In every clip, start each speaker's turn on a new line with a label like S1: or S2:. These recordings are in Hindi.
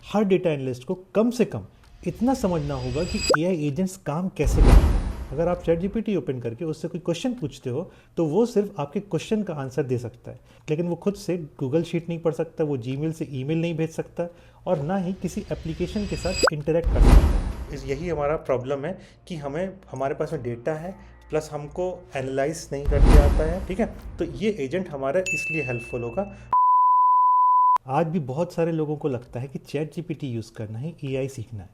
S1: हर डेटा एनालिस्ट को कम से कम इतना समझना होगा कि एआई एजेंट्स काम कैसे करते हैं। अगर आप चैट जीपीटी ओपन करके उससे कोई क्वेश्चन पूछते हो तो वो सिर्फ आपके क्वेश्चन का आंसर दे सकता है, लेकिन वो खुद से गूगल शीट नहीं पढ़ सकता, वो जीमेल से ईमेल नहीं भेज सकता और ना ही किसी एप्लीकेशन के साथ इंटरेक्ट कर सकता। यही हमारा प्रॉब्लम है कि हमारे पास में डेटा है प्लस हमको एनालाइज नहीं करके आता है। ठीक है, तो ये एजेंट हमारा इसलिए हेल्पफुल होगा। आज भी बहुत सारे लोगों को लगता है कि चैट जीपीटी यूज़ करना ही एआई सीखना है,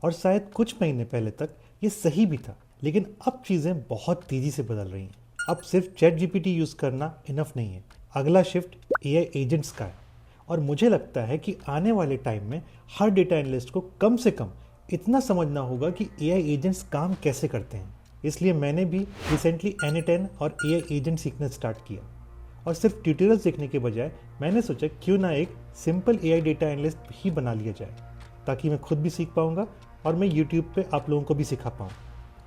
S1: और शायद कुछ महीने पहले तक ये सही भी था, लेकिन अब चीज़ें बहुत तेज़ी से बदल रही हैं। अब सिर्फ चैट जीपीटी यूज़ करना इनफ नहीं है, अगला शिफ्ट एआई एजेंट्स का है। और मुझे लगता है कि आने वाले टाइम में हर डेटा एनालिस्ट को कम से कम इतना समझना होगा कि एआई एजेंट्स काम कैसे करते हैं। इसलिए मैंने भी रिसेंटली N10 और एआई एजेंट सीखना स्टार्ट किया, और सिर्फ ट्यूटोरियल्स देखने के बजाय मैंने सोचा क्यों ना एक सिंपल एआई डेटा एनालिस्ट ही बना लिया जाए, ताकि मैं खुद भी सीख पाऊंगा और मैं यूट्यूब पे आप लोगों को भी सिखा पाऊँ।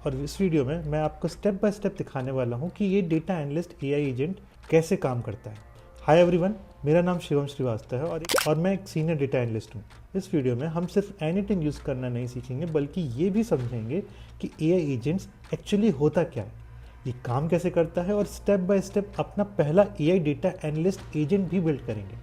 S1: और इस वीडियो में मैं आपको स्टेप बाय स्टेप दिखाने वाला हूँ कि ये डेटा एनालिस्ट एआई एजेंट कैसे काम करता है। हाय एवरीवन, मेरा नाम शिवम श्रीवास्तव है और मैं एक सीनियर डेटा एनालिस्ट हूँ। इस वीडियो में हम सिर्फ N10 यूज़ करना नहीं सीखेंगे, बल्कि ये भी समझेंगे कि एआई एजेंट्स एक्चुअली होता क्या है, ये काम कैसे करता है, और स्टेप बाय स्टेप अपना पहला एआई डेटा एनालिस्ट एजेंट भी बिल्ड करेंगे।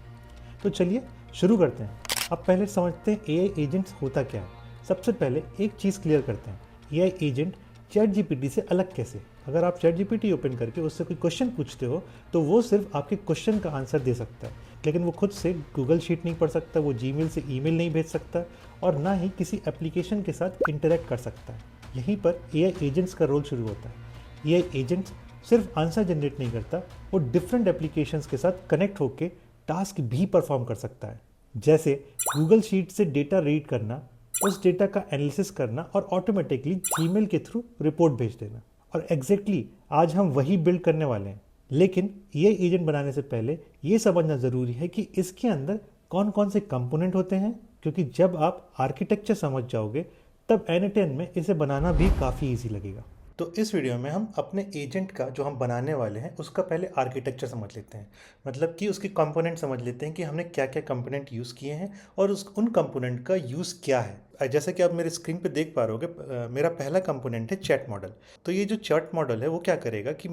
S1: तो चलिए शुरू करते हैं। अब पहले समझते हैं एआई एजेंट्स होता क्या है। सबसे पहले एक चीज़ क्लियर करते हैं, एआई एजेंट चैट जीपीटी से अलग कैसे। अगर आप चैट जीपीटी ओपन करके उससे कोई क्वेश्चन पूछते हो तो वो सिर्फ आपके क्वेश्चन का आंसर दे सकता है, लेकिन वो खुद से गूगल शीट नहीं पढ़ सकता, वो जीमेल से ईमेल नहीं भेज सकता और ना ही किसी एप्लीकेशन के साथ इंटरेक्ट कर सकता है। यहीं पर एआई एजेंट्स का रोल शुरू होता है। एआई एजेंट्स सिर्फ आंसर जनरेट नहीं करता, वो डिफरेंट एप्लीकेशंस के साथ कनेक्ट होकर टास्क भी परफॉर्म कर सकता है, जैसे गूगल शीट से डेटा रीड करना, उस डेटा का एनालिसिस करना और ऑटोमेटिकली जीमेल के थ्रू रिपोर्ट भेज देना। और एग्जैक्टली आज हम वही बिल्ड करने वाले हैं। लेकिन ये एजेंट बनाने से पहले ये समझना ज़रूरी है कि इसके अंदर कौन कौन से कंपोनेंट होते हैं, क्योंकि जब आप आर्किटेक्चर समझ जाओगे तब N10 में इसे बनाना भी काफ़ी ईजी लगेगा। तो इस वीडियो में हम अपने एजेंट का जो हम बनाने वाले हैं उसका पहले आर्किटेक्चर समझ लेते हैं, मतलब कि उसके कंपोनेंट समझ लेते हैं कि हमने क्या क्या कंपोनेंट यूज़ किए हैं और उन कंपोनेंट का यूज़ क्या है। जैसे कि आप मेरे स्क्रीन पे देख पा रहे होगे, मेरा पहला कंपोनेंट है चैट मॉडल। तो ये जो चैट मॉडल है वो क्या करेगा कि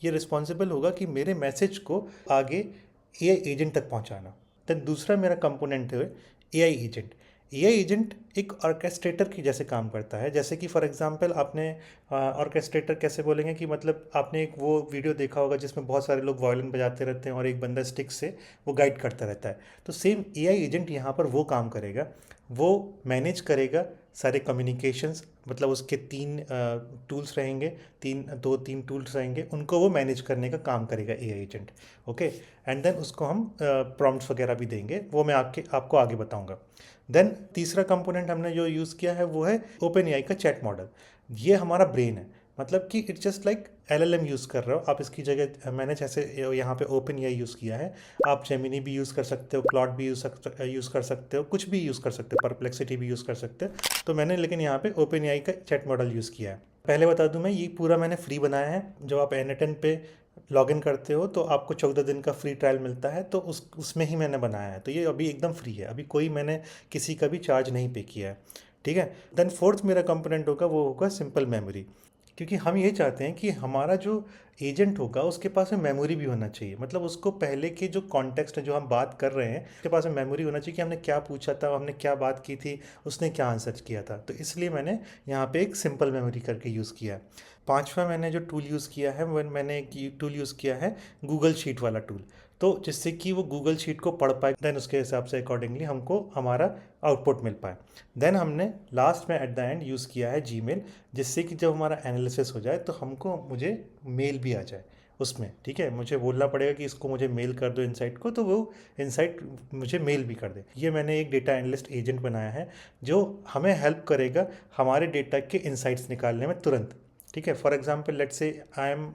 S1: ये रिस्पॉन्सिबल होगा कि मेरे मैसेज को आगे एआई एजेंट तक पहुँचाना। देन दूसरा मेरा कंपोनेंट है एआई एजेंट। एआई एजेंट एक ऑर्केस्ट्रेटर की जैसे काम करता है। जैसे कि फॉर एग्जांपल आपने ऑर्केस्ट्रेटर कैसे बोलेंगे कि मतलब आपने एक वो वीडियो देखा होगा जिसमें बहुत सारे लोग वायलिन बजाते रहते हैं और एक बंदा स्टिक से वो गाइड करता रहता है। तो सेम एआई एजेंट यहाँ पर वो काम करेगा, वो मैनेज करेगा सारे कम्युनिकेशंस, मतलब उसके तीन टूल्स रहेंगे, तीन टूल्स रहेंगे, उनको वो मैनेज करने का काम करेगा AI agent. Okay, and then उसको हम प्रॉम्प्ट्स वगैरह भी देंगे, वो मैं आपको आगे बताऊंगा। देन तीसरा कंपोनेंट हमने जो यूज़ किया है वो है ओपन एआई का चैट मॉडल। ये हमारा ब्रेन है, मतलब कि it's just like LLM use कर रहे हो आप। इसकी जगह मैंने जैसे यहाँ पे ओपन एआई यूज़ किया है, आप जेमिनी भी यूज़ कर सकते हो, क्लॉड भी यूज़ कर सकते हो, कुछ भी यूज़ कर सकते हो, परप्लेक्सिटी भी यूज़ कर सकते हो। तो मैंने लेकिन यहाँ पे ओपन एआई का चैट मॉडल यूज़ किया है। पहले बता दूं, मैं ये पूरा मैंने फ्री बनाया है। जब आप N10 पे लॉगिन करते हो तो आपको 14 दिन का फ्री ट्रायल मिलता है, तो उसमें ही मैंने बनाया है। तो ये अभी एकदम फ्री है, अभी कोई मैंने किसी का भी चार्ज नहीं पे किया है। ठीक है, देन फोर्थ मेरा कंपोनेंट होगा वो होगा सिंपल मेमोरी, क्योंकि हम ये चाहते हैं कि हमारा जो एजेंट होगा उसके पास में मेमोरी भी होना चाहिए। मतलब उसको पहले के जो कॉन्टेक्स्ट है जो हम बात कर रहे हैं उसके पास में मेमोरी होना चाहिए कि हमने क्या पूछा था, हमने क्या बात की थी, उसने क्या आंसर किया था। तो इसलिए मैंने यहाँ पे एक सिंपल मेमोरी करके यूज़ किया है। पांचवा मैंने जो टूल यूज़ किया है मैंने एक टूल यूज़ किया है गूगल शीट वाला टूल, तो जिससे कि वो गूगल शीट को पढ़ पाए, देन उसके हिसाब से अकॉर्डिंगली हमको हमारा आउटपुट मिल पाए। देन हमने लास्ट में एट द एंड यूज़ किया है जीमेल, जिससे कि जब हमारा एनालिसिस हो जाए तो मुझे मेल भी आ जाए उसमें। ठीक है, मुझे बोलना पड़ेगा कि इसको मुझे मेल कर दो इनसाइट को, तो वो इनसाइट मुझे मेल भी कर दे। ये मैंने एक डेटा एनालिस्ट एजेंट बनाया है जो हमें हेल्प करेगा हमारे डेटा के इनसाइट्स निकालने में तुरंत। ठीक है, फॉर एग्जाम्पल लेट्स से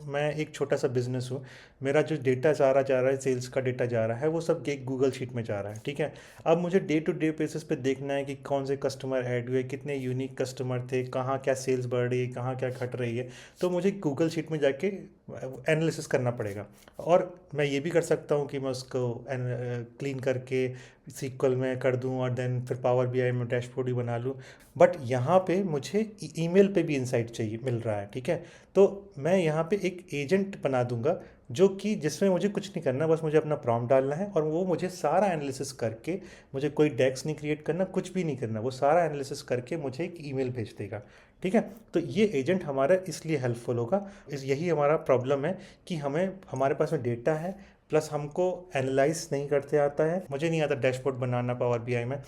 S1: मैं एक छोटा सा बिजनेस हूँ, मेरा जो डेटा जा रहा है, सेल्स का डेटा जा रहा है, वो सब एक गूगल शीट में जा रहा है, ठीक है। अब मुझे डे टू डे बेसिस पे देखना है कि कौन से कस्टमर ऐड हुए, कितने यूनिक कस्टमर थे, कहाँ क्या सेल्स बढ़ रही है, कहाँ क्या घट रही है। तो मुझे गूगल शीट में जाके एनालिसिस करना पड़ेगा। और मैं ये भी कर सकता हूँ कि मैं उसको क्लीन करके सीक्वल में कर दूँ और देन फिर पावर बीआई में डैशबोर्ड ही बना लूँ। बट यहाँ पे मुझे ईमेल पे भी इंसाइट चाहिए, मिल रहा है, ठीक है। तो मैं यहाँ पे एक एजेंट बना दूंगा जो कि जिसमें मुझे कुछ नहीं करना, बस मुझे अपना प्रॉम्प्ट डालना है और वो मुझे सारा एनालिसिस करके, मुझे कोई डेक्स नहीं क्रिएट करना, कुछ भी नहीं करना, वो सारा एनालिसिस करके मुझे एक ईमेल भेज देगा, ठीक है। तो ये एजेंट हमारा इसलिए हेल्पफुल होगा, यही हमारा प्रॉब्लम है कि हमारे पास में डेटा है प्लस हमको एनालाइज नहीं करते आता है। मुझे नहीं आता डैशबोर्ड बनाना पावर बीआई में,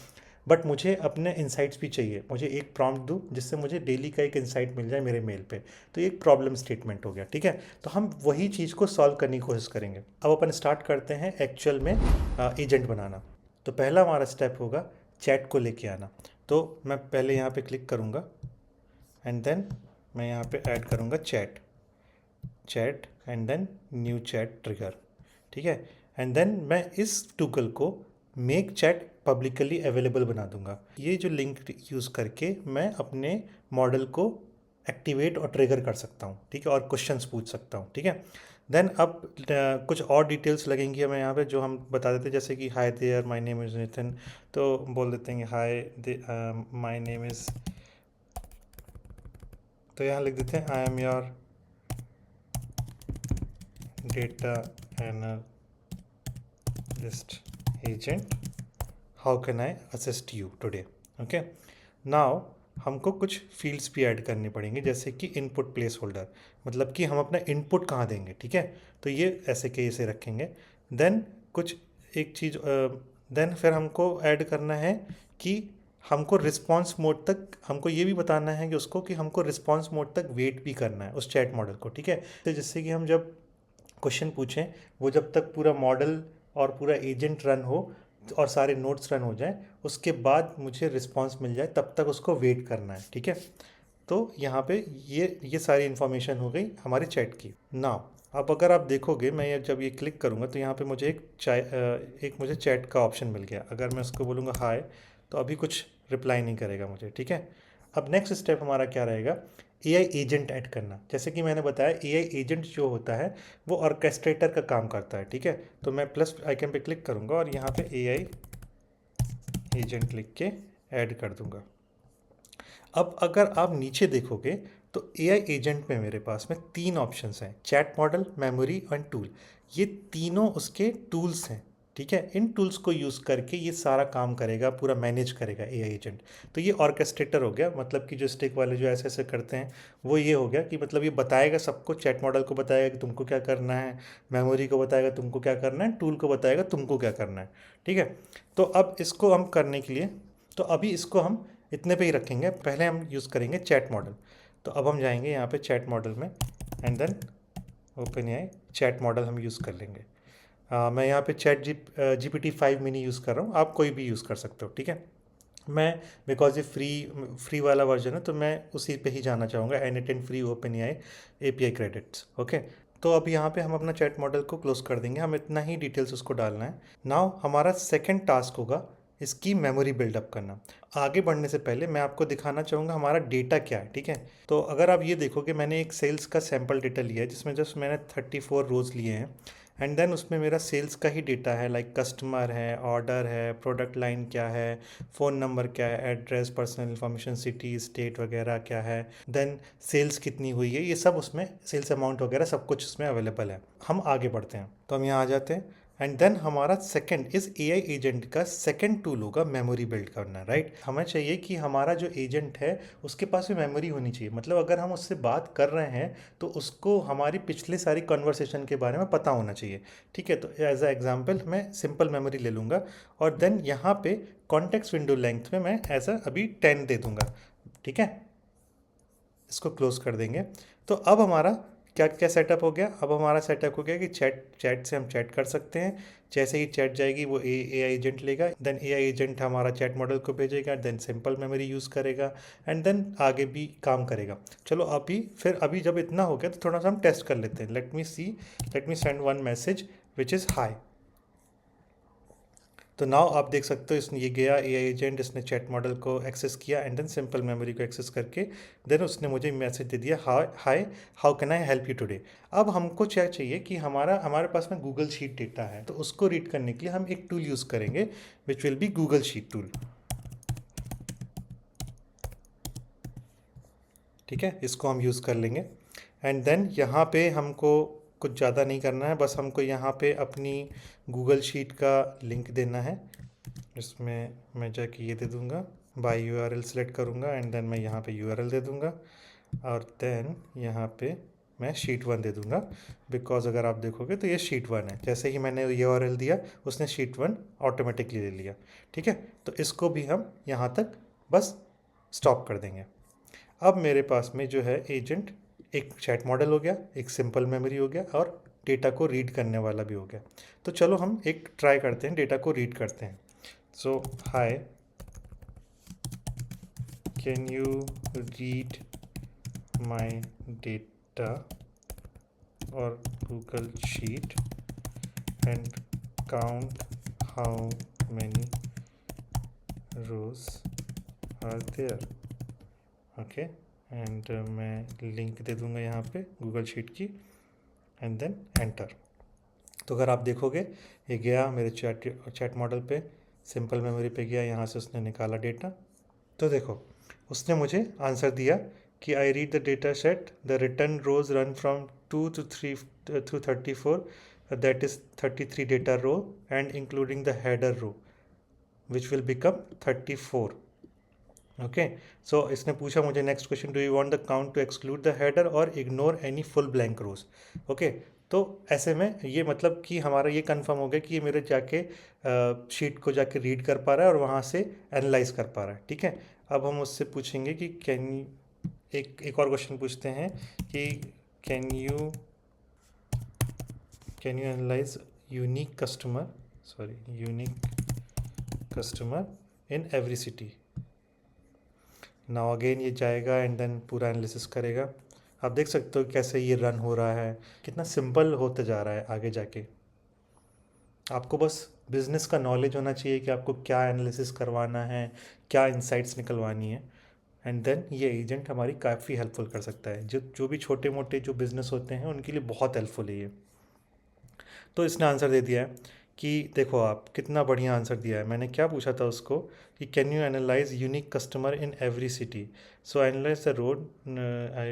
S1: बट मुझे अपने इंसाइट्स भी चाहिए। मुझे एक प्रॉम्प्ट दूँ जिससे मुझे डेली का एक इंसाइट मिल जाए मेरे मेल पे। तो ये एक प्रॉब्लम स्टेटमेंट हो गया, ठीक है। तो हम वही चीज़ को सॉल्व करने की कोशिश करेंगे। अब अपन स्टार्ट करते हैं एक्चुअल में एजेंट बनाना। तो पहला हमारा स्टेप होगा चैट को लेके आना। तो मैं पहले यहाँ पे क्लिक करूँगा एंड देन मैं यहाँ पे ऐड करूँगा chat and then new chat trigger, ठीक है। एंड देन मैं इस टूगल को मेक चैट पब्लिकली अवेलेबल बना दूंगा। ये जो लिंक यूज़ करके मैं अपने मॉडल को एक्टिवेट और ट्रिगर कर सकता हूँ, ठीक है, और क्वेश्चंस पूछ सकता हूँ, ठीक है। देन अब कुछ और डिटेल्स लगेंगी हमें यहाँ पे जो हम बता देते हैं, जैसे कि hi there my name is Nitin. तो बोल देते हैं हाय माय नेम इज़, तो यहाँ लिख देते हैं I am your data analyst agent, how can I assist you today, okay. Now हमको कुछ फील्ड्स भी ऐड करने पड़ेंगे, जैसे कि इनपुट प्लेस होल्डर, मतलब कि हम अपना इनपुट कहाँ देंगे, ठीक है। तो ये ऐसे के ऐसे रखेंगे। देन कुछ एक चीज़ देन फिर हमको ऐड करना है कि हमको रिस्पॉन्स मोड तक, हमको ये भी बताना है कि उसको कि हमको रिस्पॉन्स मोड तक वेट भी करना है उस चैट मॉडल को, ठीक है। तो जिससे कि हम जब क्वेश्चन पूछें, वो जब तक पूरा मॉडल और पूरा एजेंट रन हो और सारे नोट्स रन हो जाए, उसके बाद मुझे रिस्पांस मिल जाए, तब तक उसको वेट करना है, ठीक है। तो यहाँ पे ये सारी इन्फॉर्मेशन हो गई हमारे चैट की। नाउ अब अगर आप देखोगे, मैं जब ये क्लिक करूँगा तो यहाँ पे मुझे एक मुझे चैट का ऑप्शन मिल गया। अगर मैं उसको बोलूँगा हाय, तो अभी कुछ रिप्लाई नहीं करेगा मुझे, ठीक है। अब नेक्स्ट स्टेप हमारा क्या रहेगा, एआई एजेंट ऐड करना। जैसे कि मैंने बताया, एआई एजेंट जो होता है वो ऑर्केस्ट्रेटर का काम करता है, ठीक है। तो मैं प्लस आइकन पे क्लिक करूँगा और यहाँ पे एआई एजेंट लिख के ऐड कर दूँगा। अब अगर आप नीचे देखोगे तो एआई एजेंट में मेरे पास में 3 ऑप्शंस हैं, chat model, memory and tool. ये तीनों उसके टूल्स हैं, ठीक है। इन टूल्स को यूज़ करके ये सारा काम करेगा, पूरा मैनेज करेगा एआई एजेंट। तो ये ऑर्केस्ट्रेटर हो गया, मतलब कि जो स्टिक वाले जो ऐसे ऐसे करते हैं, वो ये हो गया कि मतलब ये बताएगा सबको, चैट मॉडल को बताएगा कि तुमको क्या करना है, मेमोरी को बताएगा तुमको क्या करना है, टूल को बताएगा तुमको क्या करना है, ठीक है। तो अब इसको हम करने के लिए, तो अभी इसको हम इतने पे ही रखेंगे। पहले हम यूज़ करेंगे चैट मॉडल। तो अब हम जाएंगे यहाँ पे चैट मॉडल में and then OpenAI chat model हम यूज़ कर लेंगे। मैं यहाँ पे GPT 5 मिनी यूज़ कर रहा हूँ, आप कोई भी यूज़ कर सकते हो, ठीक है। मैं बिकॉज ये फ्री वाला वर्जन है तो मैं उसी पे ही जाना चाहूँगा, N8 free open AI API credits, okay. तो अब यहाँ पे हम अपना चैट मॉडल को क्लोज कर देंगे, हम इतना ही डिटेल्स उसको डालना है। नाउ हमारा सेकेंड टास्क होगा इसकी मेमोरी बिल्डअप करना। आगे बढ़ने से पहले मैं आपको दिखाना चाहूँगा हमारा डेटा क्या है, ठीक है। तो अगर आप ये देखोगे, मैंने एक सेल्स का सैम्पल डेटा लिया है जिसमें जस्ट मैंने 34 रोज़ लिए हैं एंड देन उसमें मेरा सेल्स का ही डेटा है, लाइक कस्टमर है, ऑर्डर है, प्रोडक्ट लाइन क्या है, फ़ोन नंबर क्या है, address, personal information, city, state वगैरह क्या है, देन सेल्स कितनी हुई है, ये सब उसमें सेल्स अमाउंट वगैरह सब कुछ उसमें अवेलेबल है। हम आगे बढ़ते हैं, तो हम यहाँ आ जाते हैं एंड देन हमारा सेकंड, इस एआई एजेंट का सेकंड टूल होगा मेमोरी बिल्ड करना, राइट। हमें चाहिए कि हमारा जो एजेंट है उसके पास भी मेमोरी होनी चाहिए, मतलब अगर हम उससे बात कर रहे हैं तो उसको हमारी पिछली सारी कन्वर्सेशन के बारे में पता होना चाहिए, ठीक है। तो एज अ एग्जांपल मैं सिंपल मेमोरी ले लूँगा और देन यहाँ पे कॉन्टेक्स्ट विंडो लेंथ में मैं एज अ अभी 10 दे दूँगा, ठीक है। इसको क्लोज कर देंगे। तो अब हमारा क्या क्या सेटअप हो गया? अब हमारा सेटअप हो गया कि चैट से हम चैट कर सकते हैं। जैसे ही चैट जाएगी वो ए आई एजेंट लेगा, देन ए आई एजेंट हमारा चैट मॉडल को भेजेगा, देन सिंपल मेमोरी यूज़ करेगा एंड देन आगे भी काम करेगा। चलो अभी जब इतना हो गया तो थोड़ा सा हम टेस्ट कर लेते हैं। Let me send one message which is high. तो नाउ आप देख सकते हो इसने ये गया ए आई एजेंट, इसने चैट मॉडल को एक्सेस किया एंड देन सिंपल मेमोरी को एक्सेस करके देन उसने मुझे मैसेज दे दिया, hi how can I help you today. अब हमको क्या चाहिए कि हमारे पास में गूगल शीट डेटा है, तो उसको रीड करने के लिए हम एक टूल यूज़ करेंगे which will be Google sheet tool. ठीक है, इसको हम यूज़ कर लेंगे एंड देन यहाँ पे हमको कुछ ज़्यादा नहीं करना है, बस हमको यहाँ पे अपनी गूगल शीट का लिंक देना है। इसमें मैं जाके ये दे दूँगा, बाय यूआरएल सेलेक्ट करूँगा एंड देन मैं यहाँ पे यूआरएल दे दूँगा और देन यहाँ पे मैं शीट 1 दे दूँगा, बिकॉज अगर आप देखोगे तो ये शीट 1 है। जैसे ही मैंने यूआरएल दिया उसने शीट 1 ऑटोमेटिकली ले लिया। ठीक है, तो इसको भी हम यहाँ तक बस स्टॉप कर देंगे। अब मेरे पास में जो है एजेंट, एक चैट मॉडल हो गया, एक सिंपल मेमोरी हो गया और डेटा को रीड करने वाला भी हो गया। तो चलो हम एक ट्राई करते हैं, डेटा को रीड करते हैं। So hi can you read my data और Google sheet and count how many rows are there. Okay and मैं लिंक दे दूंगा यहाँ पे गूगल शीट की एंड देन एंटर। तो अगर आप देखोगे ये गया मेरे चैट मॉडल पे, सिंपल मेमोरी पे गया, यहाँ से उसने निकाला डेटा। तो देखो उसने मुझे आंसर दिया कि I read the data set, the return rows run from 2 to 3 to 34, that is 33 data row and including the header row which will become 34। Okay, so इसने पूछा मुझे next question, do you want the count to exclude the header or ignore any full blank rows. Okay, तो ऐसे में ये मतलब कि हमारा ये कंफर्म हो गया कि ये मेरे जाके शीट को जाके रीड कर पा रहा है और वहाँ से एनालाइज कर पा रहा है। ठीक है, अब हम उससे पूछेंगे कि एक और क्वेश्चन पूछते हैं कि can you analyse unique customer in every city. Now again ये जाएगा एंड देन पूरा एनालिसिस करेगा। आप देख सकते हो कैसे ये रन हो रहा है, कितना सिंपल होते जा रहा है आगे जाके। आपको बस बिजनेस का नॉलेज होना चाहिए कि आपको क्या एनालिसिस करवाना है, क्या इंसाइट्स निकलवानी है एंड देन ये एजेंट हमारी काफ़ी हेल्पफुल कर सकता है। जो भी छोटे मोटे जो बिज़नेस होते हैं उनके लिए बहुत हेल्पफुल है ये। तो इसने आंसर दे दिया है कि देखो आप कितना बढ़िया आंसर दिया है। मैंने क्या पूछा था उसको कि can you analyse unique customer in every city, so analyse the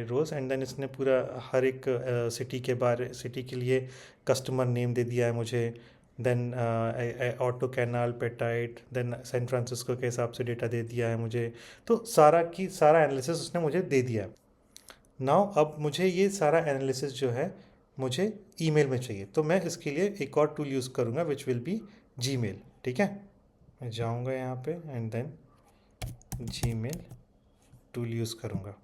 S1: rows and then इसने पूरा हर एक सिटी के लिए कस्टमर नेम दे दिया है मुझे। Then auto canal petite, then San Francisco के हिसाब से डेटा दे दिया है मुझे। तो सारा एनालिसिस उसने मुझे दे दिया। नाउ अब मुझे ये सारा एनालिसिस जो है मुझे ईमेल में चाहिए, तो मैं इसके लिए एक और टूल यूज़ करूँगा विच विल बी जीमेल। ठीक है, मैं जाऊँगा यहाँ पे and then Gmail tool use करूँगा।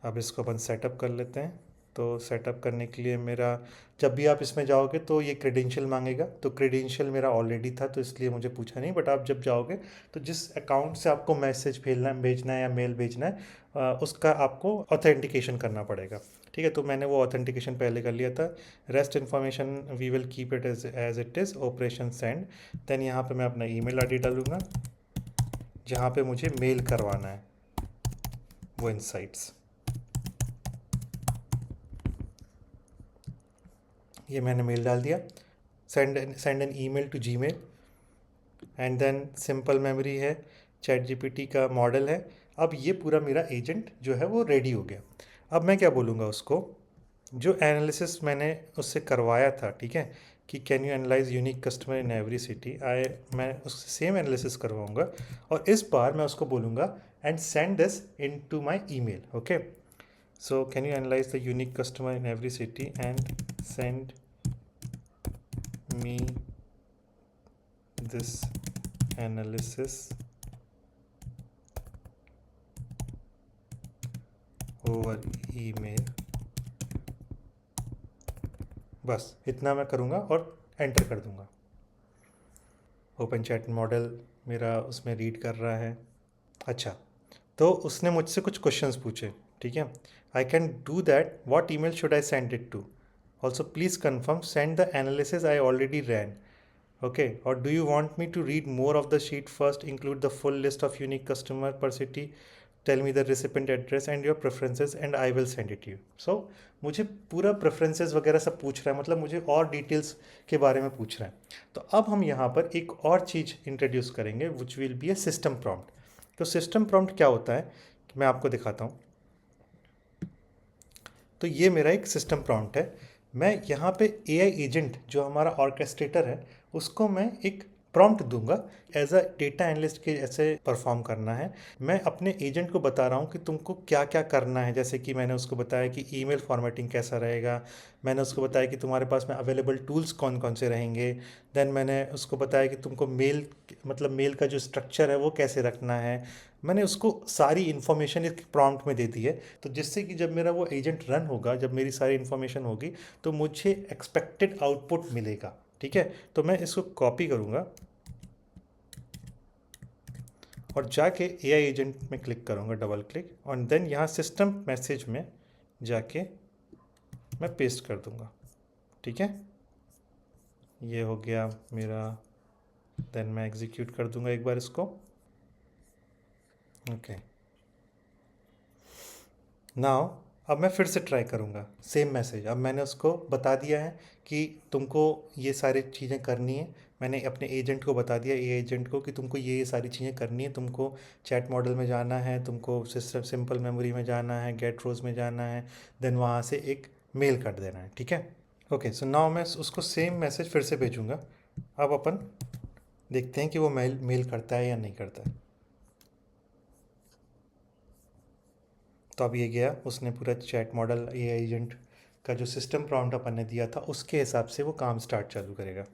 S1: अब इसको अपन सेटअप कर लेते हैं। तो सेटअप करने के लिए मेरा, जब भी आप इसमें जाओगे तो ये क्रेडेंशियल मांगेगा, तो क्रेडेंशियल मेरा ऑलरेडी था तो इसलिए मुझे पूछा नहीं। बट आप जब जाओगे तो जिस अकाउंट से आपको मैसेज भेजना है या मेल भेजना है उसका आपको ऑथेंटिकेशन करना पड़ेगा। ठीक है, तो मैंने वो ऑथेंटिकेशन पहले कर लिया था। Rest information we will keep it as it is, operation send. Then यहाँ पे मैं अपना ईमेल आईडी डालूँगा जहाँ पे मुझे मेल करवाना है वो इनसाइट्स। ये मैंने मेल डाल दिया, send an email to Gmail and then simple memory है, चैट जीपीटी का मॉडल है। अब ये पूरा मेरा एजेंट जो है वो रेडी हो गया। अब मैं क्या बोलूँगा उसको, जो एनालिसिस मैंने उससे करवाया था, ठीक है, कि can you analyse unique customer in every city, मैं उससे सेम एनालिसिस करवाऊँगा और इस बार मैं उसको बोलूँगा and send this into my email. Okay, so can you analyze the unique customer in every city and send me this analysis over email बस इतना मैं करूँगा और एंटर कर दूँगा। ओपन चैट मॉडल मेरा उसमें रीड कर रहा है। अच्छा, तो उसने मुझसे कुछ क्वेश्चंस पूछे, ठीक है। I can do that, what email should I send it to, also please confirm send the analysis I already ran, okay, or do you want me to read more of the sheet first, include the full list of unique customer per city, tell me the recipient address and your preferences and I will send it to you. So मुझे पूरा प्रेफरेंसेस वगैरह सब पूछ रहा है, मतलब मुझे और डिटेल्स के बारे में पूछ रहा है। तो अब हम यहाँ पर एक और चीज़ इंट्रोड्यूस करेंगे which will be A system prompt. तो सिस्टम प्रॉम्प्ट क्या होता है मैं आपको दिखाता हूँ। तो ये मेरा एक सिस्टम प्रॉम्प्ट है। मैं यहाँ पे एआई एजेंट जो हमारा ऑर्केस्ट्रेटर है उसको मैं एक प्रॉम्प्ट दूंगा एज अ डेटा एनालिस्ट के ऐसे परफॉर्म करना है। मैं अपने एजेंट को बता रहा हूँ कि तुमको क्या क्या करना है, जैसे कि मैंने उसको बताया कि ईमेल फॉर्मेटिंग कैसा रहेगा, मैंने उसको बताया कि तुम्हारे पास में अवेलेबल टूल्स कौन कौन से रहेंगे, देन मैंने उसको बताया कि तुमको मेल मतलब मेल का जो स्ट्रक्चर है वो कैसे रखना है। मैंने उसको सारी इन्फॉर्मेशन एक प्रॉम्प्ट में दे दी है, तो जिससे कि जब मेरा वो एजेंट रन होगा, जब मेरी सारी इन्फॉर्मेशन होगी तो मुझे एक्सपेक्टेड आउटपुट मिलेगा, ठीक है। तो मैं इसको कॉपी करूँगा और जाके एआई एजेंट में क्लिक करूँगा, डबल क्लिक, और देन यहाँ सिस्टम मैसेज में जाके मैं पेस्ट कर दूँगा, ठीक है। ये हो गया मेरा, देन मैं एग्जीक्यूट कर दूँगा एक बार इसको, ओके। नाउ अब मैं फिर से ट्राई करूँगा सेम मैसेज। अब मैंने उसको बता दिया है कि तुमको ये सारी चीज़ें करनी है, मैंने अपने एजेंट को बता दिया, ये एजेंट को, कि तुमको ये सारी चीज़ें करनी है, तुमको चैट मॉडल में जाना है, तुमको सिस्टम सिंपल मेमोरी में जाना है, गेट रोज में जाना है, देन वहाँ से एक मेल कर देना है, ठीक है। ओके, सो नाउ मैं उसको सेम मैसेज फिर से भेजूँगा। अब अपन देखते हैं कि वो मेल मेल करता है या नहीं करता है। तो अब ये गया, उसने पूरा चैट मॉडल ए एजेंट का जो सिस्टम प्रॉम्प्ट अपन ने दिया था उसके हिसाब से वो काम स्टार्ट चालू करेगा।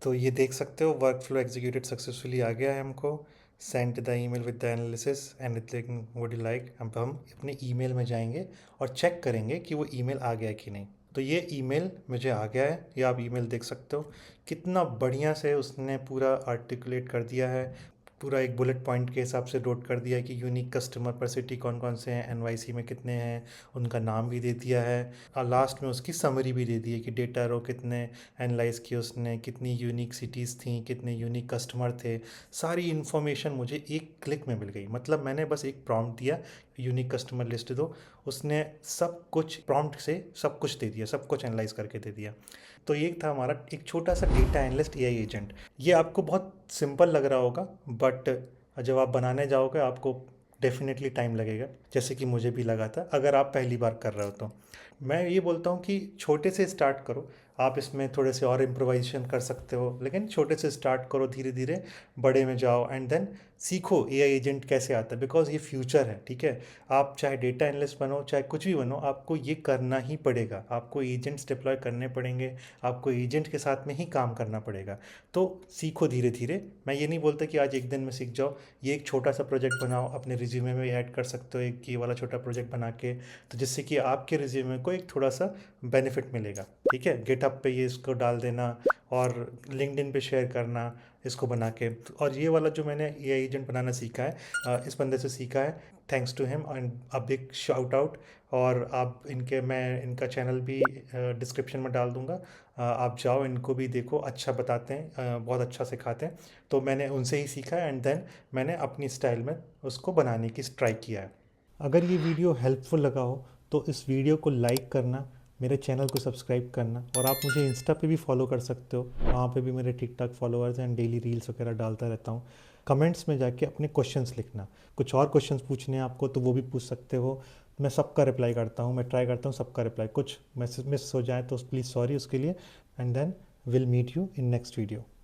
S1: तो ये देख सकते हो वर्क फ्लो एग्जीक्यूटेड सक्सेसफुली आ गया है हमको, send the email with the analysis anything would you like. अब हम अपने ईमेल में जाएंगे और चेक करेंगे कि वो ईमेल आ गया कि नहीं। तो ये ईमेल मुझे आ गया है, ये आप ईमेल देख सकते हो कितना बढ़िया से उसने पूरा आर्टिकुलेट कर दिया है, पूरा एक बुलेट पॉइंट के हिसाब से नोट कर दिया है कि यूनिक कस्टमर पर सिटी कौन कौन से हैं, एनवाईसी में कितने हैं, उनका नाम भी दे दिया है, और लास्ट में उसकी समरी भी दे दी है कि डेटा रो कितने एनालाइज किए उसने, कितनी यूनिक सिटीज़ थी, कितने यूनिक कस्टमर थे। सारी इन्फॉर्मेशन मुझे एक क्लिक में मिल गई। मतलब मैंने बस एक प्रॉम्प्ट दिया, यूनिक कस्टमर लिस्ट दो, उसने सब कुछ प्रॉम्प्ट से सब कुछ दे दिया, सब कुछ एनालाइज करके दे दिया। तो ये था हमारा एक छोटा सा डेटा एनालिस्ट एआई एजेंट। ये आपको बहुत सिंपल लग रहा होगा, बट जब आप बनाने जाओगे आपको डेफिनेटली टाइम लगेगा, जैसे कि मुझे भी लगा था अगर आप पहली बार कर रहे हो। तो मैं ये बोलता हूँ कि छोटे से स्टार्ट करो, आप इसमें थोड़े से और इम्प्रोवाइजेशन कर सकते हो, लेकिन छोटे से स्टार्ट करो, धीरे धीरे बड़े में जाओ, एंड देन सीखो एआई एजेंट कैसे आता है, बिकॉज ये फ्यूचर है, ठीक है। आप चाहे डेटा एनालिस्ट बनो, चाहे कुछ भी बनो, आपको ये करना ही पड़ेगा, आपको एजेंट्स डिप्लॉय करने पड़ेंगे, आपको एजेंट के साथ में ही काम करना पड़ेगा। तो सीखो धीरे धीरे। मैं ये नहीं बोलता कि आज एक दिन में सीख जाओ, ये एक छोटा सा प्रोजेक्ट बनाओ, अपने रिज्यूमे में ऐड कर सकते हो एक ये वाला छोटा प्रोजेक्ट बना के, तो जिससे कि आपके रिज्यूमे को एक थोड़ा सा बेनिफिट मिलेगा, ठीक है। गिटहब पे ये इसको डाल देना और लिंक्डइन पे शेयर करना इसको बना के। और ये वाला जो मैंने ये एजेंट बनाना सीखा है, इस बंदे से सीखा है, थैंक्स टू हिम, एंड अब बिग शाउट आउट। और आप मैं इनका चैनल भी डिस्क्रिप्शन में डाल दूंगा, आप जाओ इनको भी देखो, अच्छा बताते हैं, बहुत अच्छा सिखाते हैं। तो मैंने उनसे ही सीखा है, एंड देन मैंने अपनी स्टाइल में उसको बनाने की ट्राई किया है। अगर ये वीडियो हेल्पफुल लगा हो तो इस वीडियो को लाइक करना, मेरे चैनल को सब्सक्राइब करना, और आप मुझे इंस्टा पे भी फॉलो कर सकते हो, वहाँ पे भी मेरे ठीक ठाक फॉलोअर्स हैं, डेली रील्स वगैरह डालता रहता हूँ। कमेंट्स में जाके अपने क्वेश्चंस लिखना, कुछ और क्वेश्चंस पूछने हैं आपको तो वो भी पूछ सकते हो, मैं सबका रिप्लाई करता हूँ, मैं ट्राई करता हूँ सबका रिप्लाई। कुछ मैसेज मिस हो जाए तो प्लीज़ सॉरी उसके लिए, and then will meet you in next video.